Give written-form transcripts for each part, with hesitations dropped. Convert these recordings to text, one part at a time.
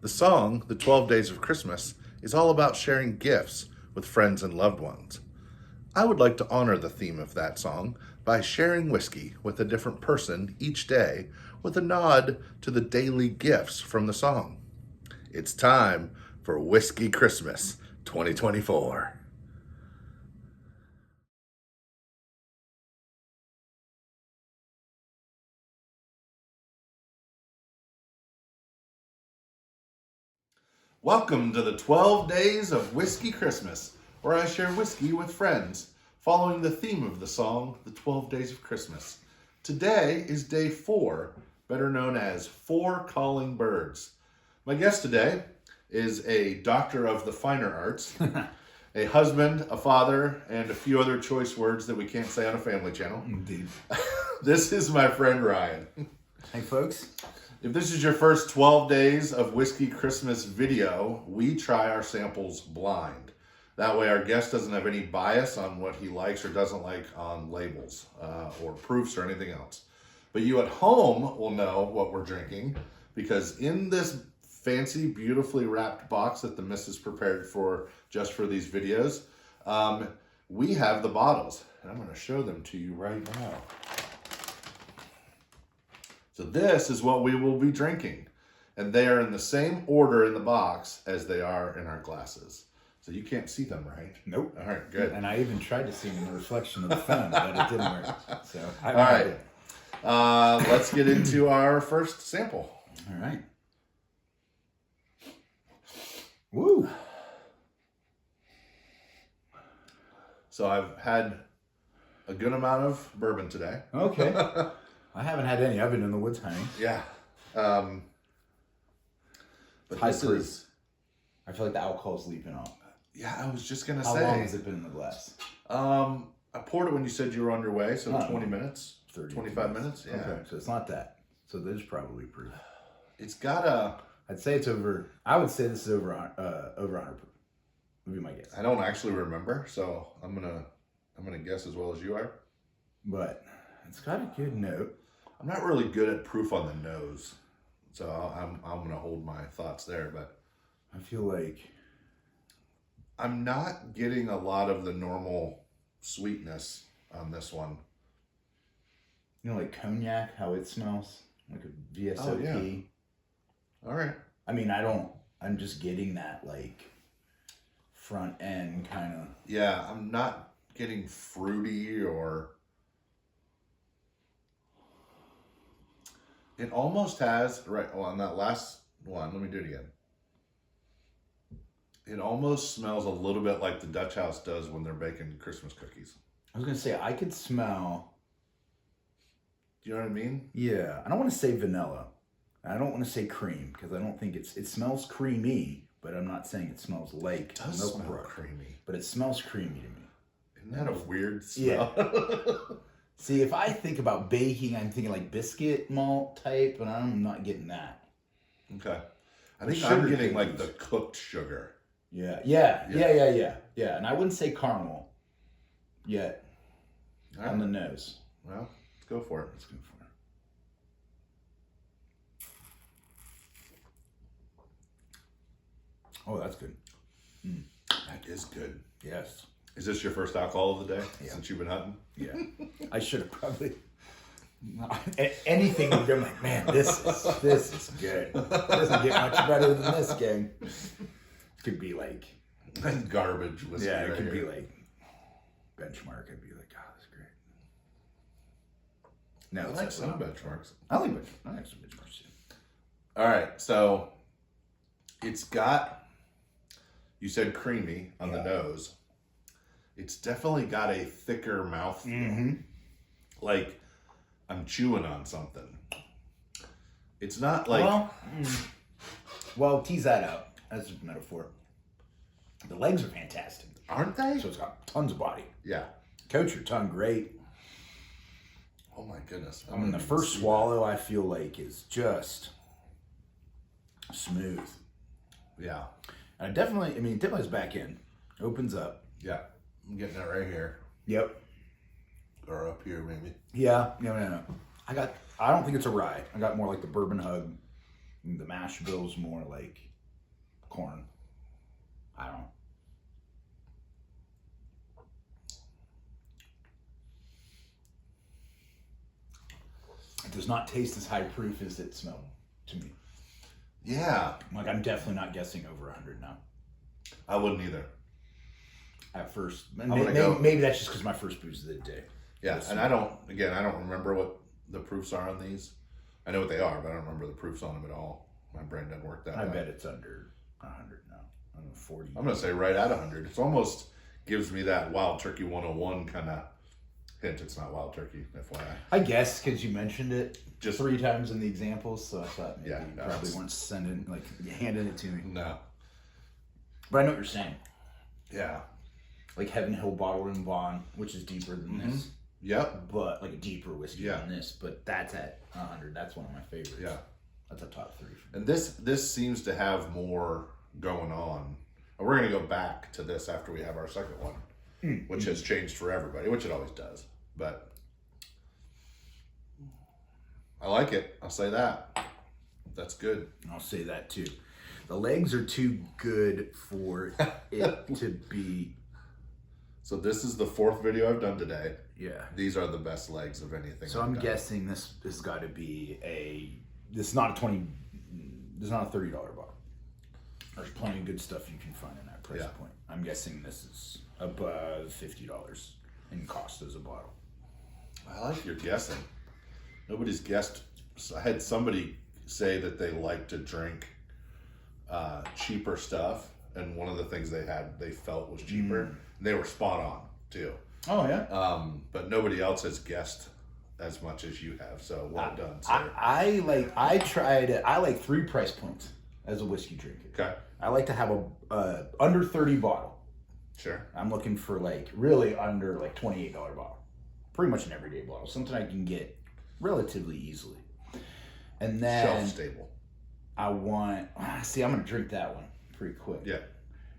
The song, The 12 Days of Christmas, is all about sharing gifts with friends and loved ones. I would like to honor the theme of that song by sharing whiskey with a different person each day with a nod to the daily gifts from the song. It's time for Whiskey Christmas 2024. Welcome to the 12 Days of Whiskey Christmas, where I share whiskey with friends, following the theme of the song, The 12 Days of Christmas. Today is day 4, better known as 4 Calling Birds. My guest today is a doctor of the finer arts, a husband, a father, and a few other choice words that we can't say on a family channel. Indeed. This is my friend Ryan. Hey, folks. If this is your first 12 days of Whiskey Christmas video, we try our samples blind. That way our guest doesn't have any bias on what he likes or doesn't like on labels or proofs or anything else. But you at home will know what we're drinking because in this fancy, beautifully wrapped box that the missus prepared for just for these videos, we have the bottles. And I'm going to show them to you right now. So this is what we will be drinking. And they are in the same order in the box as they are in our glasses. So you can't see them, right? Nope. All right, good. And I even tried to see them in the reflection of the phone, but it didn't work. So, all right. Let's get into our first sample. All right. Woo. So I've had a good amount of bourbon today. Okay. I haven't had any. I've been in the woods hunting. Yeah. But High this proof. is... I feel like the alcohol's leaping off. Yeah, I was just going to How say. long has it been in the glass? I poured it when you said you were on your way, so 20 minutes. 30, 25 minutes? Yeah. Okay, so it's not that. So there's probably proof. It's got a... I'd say it's over... I would say this is over 100 proof. Would be my guess. I don't actually remember, so I'm gonna guess as well as you are. But it's got a good note. I'm not really good at proof on the nose, so I'm gonna hold my thoughts there. But I feel like I'm not getting a lot of the normal sweetness on this one. you know, like cognac, how it smells like a VSOP. Oh, yeah. All right. I mean, I'm just getting that like front end kind of. Yeah, I'm not getting fruity or. It almost has, right, well, on that last one, let me do it again. It almost smells a little bit like the Dutch House does when they're baking Christmas cookies. I was going to say, I could smell. Do you know what I mean? Yeah. I don't want to say vanilla. I don't want to say cream because I don't think it smells creamy, but I'm not saying it smells like It does milk smell broth, creamy. but it smells creamy to me. Isn't that a weird smell? Yeah. See, if I think about baking, I'm thinking like biscuit malt type, and I'm not getting that. Okay. I think Sugar I'm getting cookies. like the cooked sugar. Yeah. And I wouldn't say caramel yet All right. on the nose. Well, let's go for it. Let's go for it. Oh, that's good. That is good. Yes. Is this your first alcohol of the day Yeah. since you've been hunting? Yeah. I should have probably anything would be like, man, this is good. Doesn't get much better than this game. Could be like That's garbage whiskey. yeah, it right could be here. like benchmark. I'd be like, oh, that's great. No, I it's like definitely some not benchmarks. I like benchmarks. I like some benchmarks too. All right, so it's got, you said creamy on the Yeah. nose. It's definitely got a thicker mouthfeel. Mm-hmm. Like I'm chewing on something. It's not like, Well, tease that out as a metaphor. The legs are fantastic. aren't they? So it's got tons of body. Yeah. Coat your tongue great. Oh my goodness. I mean, the first swallow I feel like is just smooth. Yeah. And it definitely is back in. Opens up. Yeah. I'm getting it right here. Yep. Or up here, maybe. Yeah. No. I don't think it's a rye. I got more like the bourbon hug. The mash bill's more like corn. I don't know. It does not taste as high proof as it smelled to me. Yeah, Like, I'm definitely not guessing over 100 now. I wouldn't either. At first. gonna go- Maybe that's just because my first booze of the day. Yeah, and I don't remember what the proofs are on these. I know what they are, but I don't remember the proofs on them at all. My brain doesn't work that I way. bet it's under 100 now. I don't know, 40. I'm going to say right at 100. It's almost gives me that Wild Turkey 101 kind of hint. It's not Wild Turkey, FYI. I guess because you mentioned it Just- 3 times in the examples, so I thought maybe Yeah, you no, probably it's- weren't sending, like, handing it to me. No. But I know what you're saying. Yeah. Like Heaven Hill Bottled and Bond, which is deeper than this. Yep. But, like, a deeper whiskey Yeah. than this. But that's at 100. That's one of my favorites. Yeah. That's a top 3 for me. And this seems to have more going on. And we're going to go back to this after we have our second one, which has changed for everybody, which it always does. But I like it. I'll say that. That's good. I'll say that too. The legs are too good for it to be. So this is the 4th video I've done today. Yeah. These are the best legs of anything. So I've I'm done. guessing this has got to be a. This is not a This is not a $30 bottle. There's plenty of good stuff you can find in that price Yeah. point. I'm guessing this is above $50 in cost as a bottle. I like your guessing. Nobody's guessed. I had somebody say that they like to drink cheaper stuff, and one of the things they felt was cheaper. And they were spot on too. Oh yeah. But nobody else has guessed as much as you have. So well done, sir. I like 3 price points as a whiskey drinker. Okay, I like to have a under 30 bottle. sure. I'm looking for like really under like $28 bottle. Pretty much an everyday bottle. Something I can get relatively easily. And then Shelf stable. I want, see, I'm going to drink that one pretty quick. Yeah.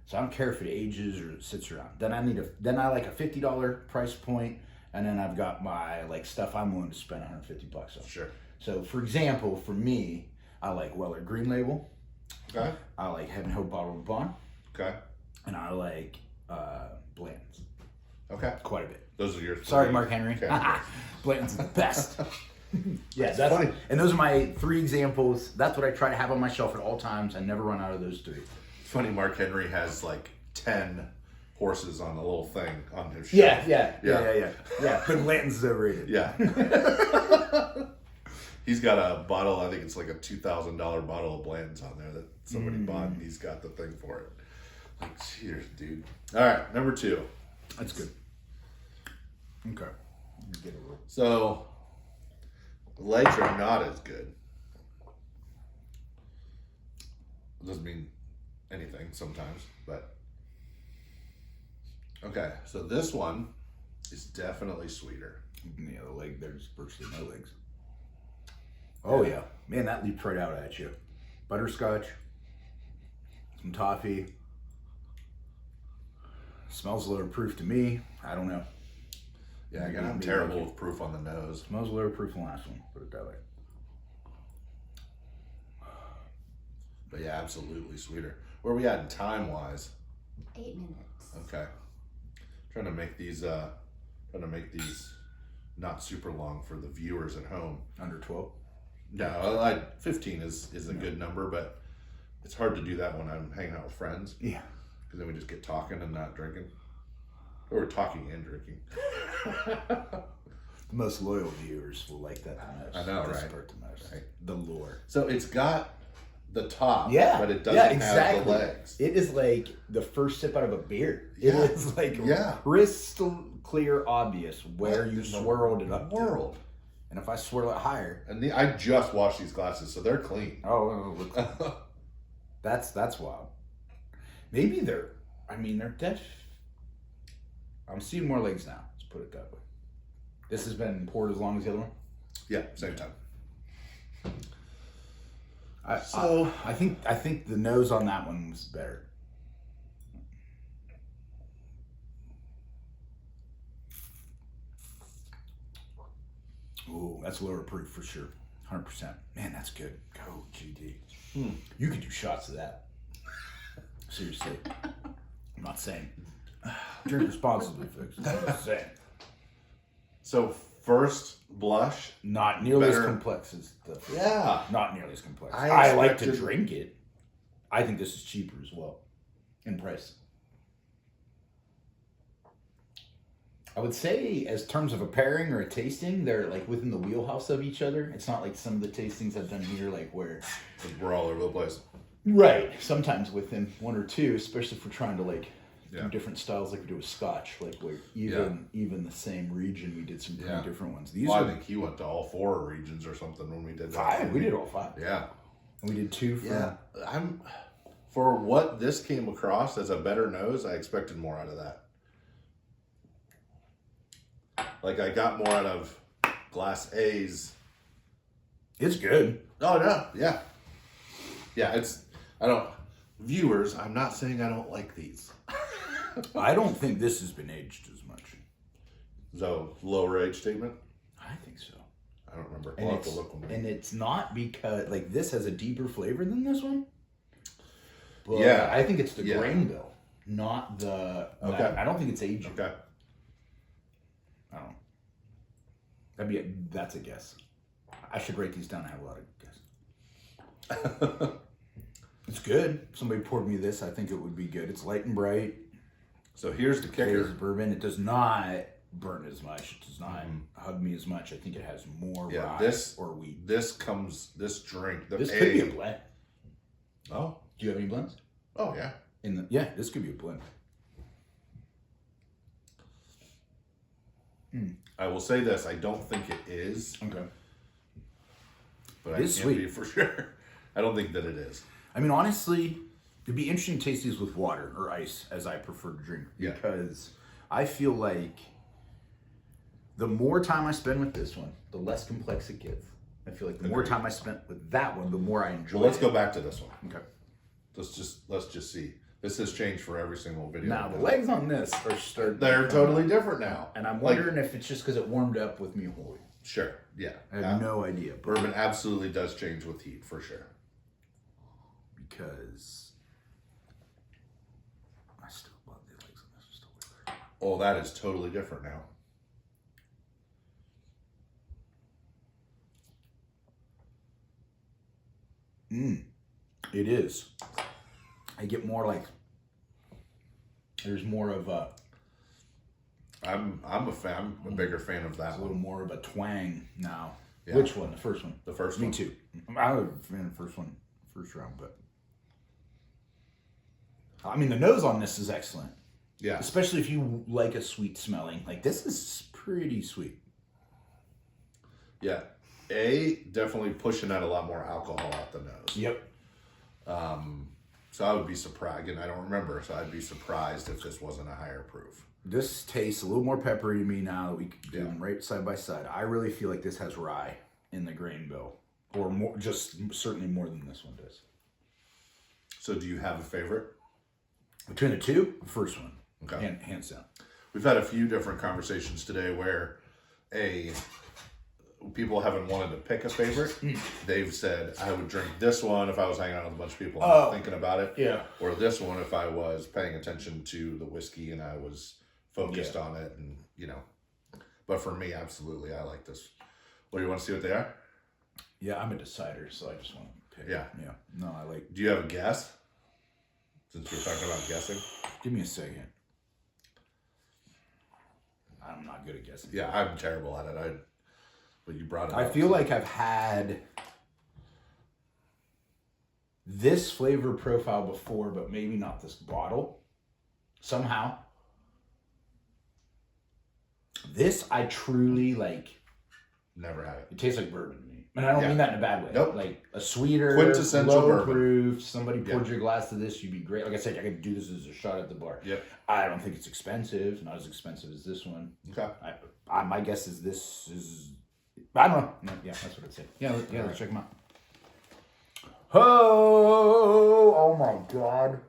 So I don't care if it ages or it sits around. Then I like a $50 price point, and then I've got my like stuff I'm willing to spend $150 on. Sure. So for example, for me, I like Weller Green Label. Okay. I like Heaven Hill Bottled and Bond, Okay. and I like Blanton's Okay. quite a bit. Those are your. Sorry, 3. Mark Henry. Okay. Blanton's the best. Yeah, That's funny. And those are my 3 examples. That's what I try to have on my shelf at all times. I never run out of those 3. It's funny. Mark Henry has like 10 horses on a little thing on his shelf. Yeah. But Blanton's is overrated. Yeah. He's got a bottle, I think it's like a $2,000 bottle of Blanton's on there that somebody bought, and he's got the thing for it. Like, cheers, dude. All right, number 2. That's good. Okay. Get a roll. So, the legs are not as good. It doesn't mean anything sometimes, but. Okay, so this one is definitely sweeter. Yeah, the leg, there's virtually no legs. Oh, yeah. Man, that leaped right out at you. Butterscotch, some toffee. Smells lower proof to me. I don't know. Yeah, again, I'm Maybe terrible like it. with proof on the nose. Smells lower proof than the last one, put it that way. But yeah, absolutely sweeter. Where are we at in time-wise? 8 minutes. Okay. Trying to make these not super long for the viewers at home. Under 12. No, 15 is a good number, but it's hard to do that when I'm hanging out with friends, Yeah. because then we just get talking and not drinking. Or talking and drinking. The most loyal viewers will like that the most. I know, This right? part the most. Right. The lure. So it's got the top, Yeah. but it doesn't yeah, have exactly. the legs. It is like the first sip out of a beer. Yeah. It is like Yeah. crystal clear obvious where What you in the swirled it up to. world. And if I swirl it higher, And I just washed these glasses, so they're clean. that's wild. Maybe they're deaf. I'm seeing more legs now. Let's put it that way. This has been poured as long as the other one. Yeah, same time. I think the nose on that one was better. Ooh, that's lower proof for sure. 100%. Man, that's good. Go, GD. You could do shots of that. Seriously. I'm not saying. Drink responsibly, folks. I'm just saying. So first blush. Not nearly Better. as complex as the first. Yeah. Not nearly as complex. I I like to expected- drink it. I think this is cheaper as well in price. I would say, as terms of a pairing or a tasting, they're like within the wheelhouse of each other. It's not like some of the tastings I've done here, like where. We're all over the place. Right. Sometimes within one or two, especially if we're trying to like Yeah. do different styles, like we do with Scotch. Like where even the same region, we did some pretty Yeah. different ones. These Well, I are think he went to all 4 regions or something when we did that. five. We did all five. Yeah. And we did 2 for. Yeah. For what this came across as a better nose, I expected more out of that. Like I got more out of Glass A's. It's good. Oh no, yeah. Yeah, viewers, I'm not saying I don't like these. I don't think this has been aged as much. So lower age statement? I think so. I don't remember. And I'll have it's, to look when we- and it's not because like this has a deeper flavor than this one. But Yeah. I think it's the Yeah. grain bill, not the. Okay. I don't think it's aging. Okay. I don't. That's a guess. I should write these down. I have a lot of guesses. It's good. If somebody poured me this, I think it would be good. It's light and bright. So here's the It's kicker. bourbon. It does not burn as much. It does not hug me as much. I think it has more Yeah, rye this- or wheat. This drink. The This A. could be a blend. Oh. Do you have any blends? Oh yeah. This could be a blend. I will say this, I don't think it is, Okay. but It I is can't sweet. be for sure. I don't think that it is. I mean, honestly, it'd be interesting to taste these with water or ice, as I prefer to drink, Yeah. because I feel like the more time I spend with this one, the less complex it gets. I feel like the more Agreed. time I spent with that one, the more I enjoy. Well, let's it. go back to this one. Okay. Let's just see. This has changed for every single video. Now I've the done. legs on this are starting. They're totally different now. And I'm Like, wondering if it's just because it warmed up with me holy. Sure. Yeah. I have no idea. Bourbon absolutely does change with heat for sure. Because I still love the legs on this. Still way better. Oh, that is totally different now. It is. I get more like there's more of a I'm a fan. I'm a bigger fan of that a little one. more of a twang now. Yeah. Which one? The first one. The first Me one. too. I was a fan of the first one, first round, but I mean the nose on this is excellent. Yeah. Especially if you like a sweet smelling. Like this is pretty sweet. Yeah. A, definitely pushing out a lot more alcohol out the nose. Yep. So I would be surprised. Again, I don't remember, so I'd be surprised if this wasn't a higher proof. This tastes a little more peppery to me now that we can do Yeah. them right side by side. I really feel like this has rye in the grain bill. Or more, just certainly more than this one does. So do you have a favorite? Between the two, the first one. Okay. Hands down. We've had a few different conversations today where people haven't wanted to pick a favorite. They've said, I would drink this one if I was hanging out with a bunch of people and not thinking about it. Yeah. Or this one if I was paying attention to the whiskey and I was focused on it and, But for me, absolutely, I like this. What, do you want to see what they are? Yeah, I'm a decider, so I just want to pick. Yeah. Yeah. No, I like. Do you have a guess? Since we're talking about guessing. Give me a second. I'm not good at guessing. Yeah, I'm terrible at it. But you brought it I up. feel like I've had this flavor profile before, but maybe not this bottle. Somehow. This I truly like. Never had it. It tastes like bourbon to me. And I don't Yeah. mean that in a bad way. Nope. Like a sweeter, Quintessential low bourbon. proof. Somebody poured Yeah. your glass of this, you'd be great. Like I said, I could do this as a shot at the bar. Yep. I don't think it's expensive. Not as expensive as this one. Okay. My guess is this is. I don't know. No, yeah, that's what I'd say. Yeah, let's Alright. check them out. Oh my God.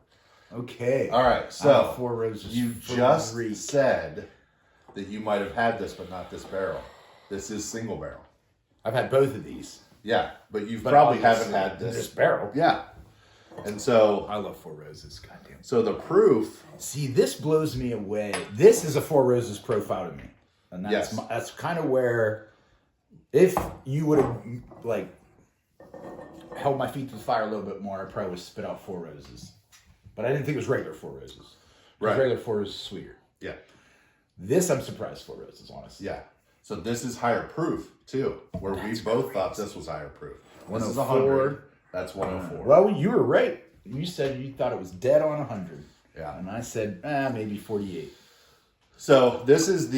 Okay. All right. So 4 roses. you for just free. said that you might have had this, but not this barrel. This is single barrel. I've had both of these. Yeah, but you But probably obviously haven't had This this. barrel. Yeah. And so, I love Four Roses. Goddamn. so the proof, See, this blows me away. This is a Four Roses profile to me, and that's Yes. that's kind of where, if you would have like held my feet to the fire a little bit more, I probably would have spit out Four Roses. But I didn't think it was regular Four Roses. Right. Regular Four Roses is sweeter. yeah, This I'm surprised Four Roses, honestly. yeah. So this is higher proof too, where we both thought this was higher proof. This is 104. 100. That's 104. Well, you were right. You said you thought it was dead on 100. Yeah. And I said, maybe 48. So this is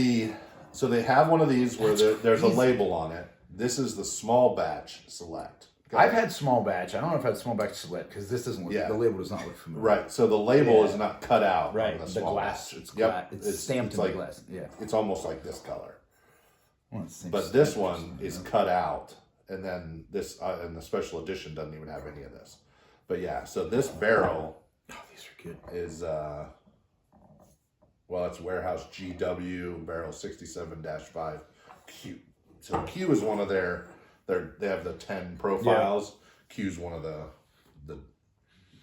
so they have one of these where there's a crazy. label on it. This is the small batch select. Go I've ahead. had small batch. I don't know if I've had small batch select because this doesn't look. Yeah. The label does not look familiar. Right. So the label Yeah. is not cut out. Right. On the The small glass. batch. It's Yep. glass. It's stamped in like, the glass. Yeah. It's almost like this color. Well, it's the same But this stamp, one is cut out, and then this and the special edition doesn't even have any of this. But yeah, so this barrel Oh, these are good. is well, it's Warehouse GW barrel 67-5 Q. So Q is one of they have the 10 profiles. Q is one of the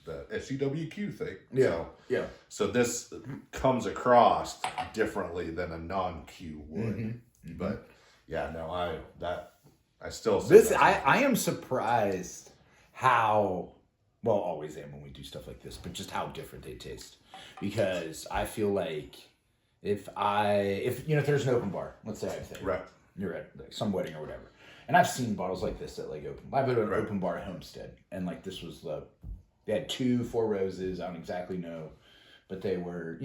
SUWQ thing. Yeah. So, Yeah. so this comes across differently than a non-Q would. Mm-hmm. But yeah, no, I still say This that's- I am surprised how well always am when we do stuff like this, but just how different they taste. Because I feel like if if there's an open bar, let's say I think right. you're at like some wedding or whatever, and I've seen bottles like this at like I've been at an Right. open bar at Homestead, and like this was they had 2 Four Roses. I don't exactly know, but they were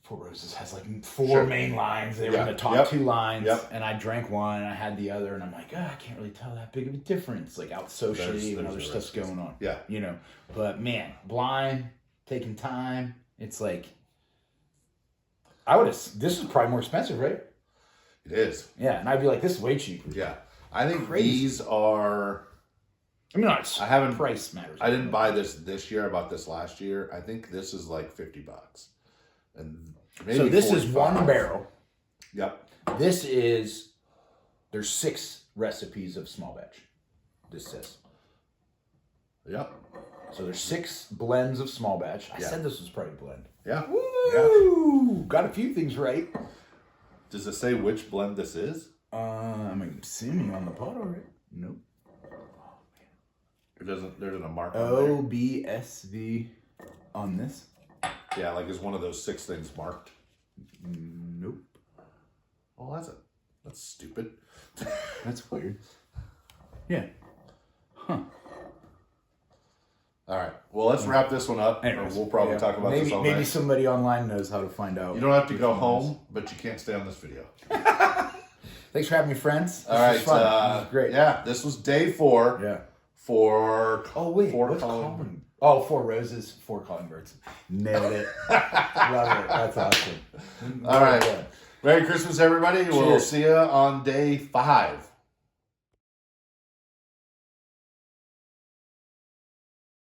Four Roses has like 4 Sure. main lines. They were Yeah. in the top Yep. 2 lines, Yep. and I drank one, and I had the other, and I'm like, I can't really tell that big of a difference. Like out socially, and There's other the stuff's recipes. going on. Yeah. But man, blind, taking time. It's like I would have. This is probably more expensive, right? It is. Yeah, and I'd be like, this is way cheaper. Yeah. I think Crazy. these are. I mean, not I haven't. price matters. I didn't buy this year. I bought this last year. I think this is like $50, and maybe So this is 45. one barrel. Yep. This is there's 6 recipes of small batch. This says. Yep. So there's 6 blends of small batch. I Yeah. said this was probably a blend. Yeah. Woo! Got a few things right. Does it say which blend this is? I'm assuming on the bottle, right? Nope. It doesn't. There isn't a mark on there. OBSV on this? Yeah, like is one of those 6 things marked? Nope. Oh, that's stupid. That's weird. Yeah. Huh. All right. Well, let's wrap this one up. Anyways, Or we'll probably yeah. talk about this all maybe night. somebody online knows how to find out. You don't have to which go one it home, but you can't stay on this video. is. Thanks for having me, friends. This All right. was fun. This was great. Yeah, this was day 4 Yeah. for. Oh wait, for what's Colin- calling? Oh, 4 roses, 4 calling birds. Nailed it. Love it. That's awesome. All right. Well done. Merry Christmas, everybody. We'll Cheers. see you on day 5.